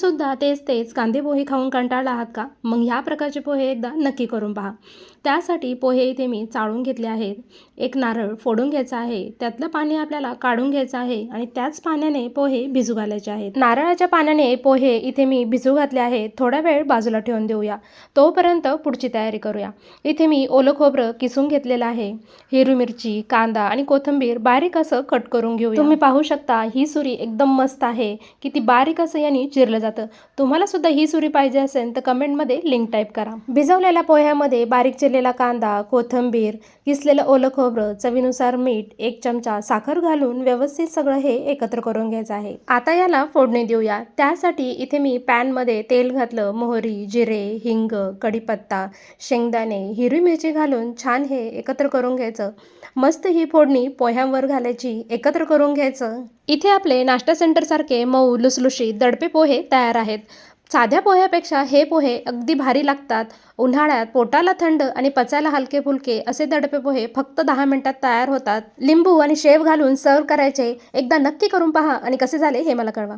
तुम्हीसुद्धा तेच कांदे पोहे खाऊन कंटाळला आहात का? मग ह्या प्रकारचे पोहे एकदा नक्की करून पहा. त्यासाठी पोहे इथे मी चाळून घेतले आहेत. एक नारळ फोडून घ्यायचा आहे. त्यातलं पाणी आपल्याला काढून घ्यायचं आहे आणि त्याच पाण्याने पोहे भिजू घालायचे आहेत. नारळाच्या पाण्याने पोहे इथे मी भिजू घातले आहेत. थोडा वेळ बाजूला ठेवून देऊया. तोपर्यंत पुढची तयारी करूया. इथे मी ओलं खोबरं किसून घेतलेलं आहे. हिरवी मिरची, कांदा आणि कोथिंबीर बारीक असं कट करून घेऊया. तुम्ही पाहू शकता ही सुरी एकदम मस्त आहे की ती बारीक असं याने चिरलं जातं. तुम्हाला सुद्धा ही सुरी पाहिजे असेल तर कमेंटमध्ये लिंक टाईप करा. भिजवलेल्या पोह्यामध्ये बारीक चिरलेला कांदा, कोथिंबीर, किसलेलं ओलं खोबरं, चवीनुसार मीठ, 1 चमचा साखर घालून व्यवस्थित सगळं हे एकत्र करून घ्यायचं आहे. आता याला फोडणी देऊया. त्यासाठी इथे मी पॅनमध्ये तेल घातलं. मोहरी, जिरे, हिंग, कढीपत्ता, शेंगदाणे, हिरवी मिरची घालून छान हे एकत्र करून घ्यायचं. मस्त ही फोडणी पोह्यांवर घालायची, एकत्र करून घ्यायचं. इथे आपले नाश्ता सेंटरसारखे मऊ लुसलुशीत दडपे पोहे तयार आहेत. साध्या पोह्यापेक्षा हे पोहे अगदी भारी लागतात. उन्हाळ्यात पोटाला थंड आणि पचायला हलके फुलके असे दडपे पोहे फक्त 10 मिनिटात तयार होतात. लिंबू आणि शेव घालून सर्व करायचे. एकदा नक्की करून पहा आणि कसे झाले हे मला कळवा.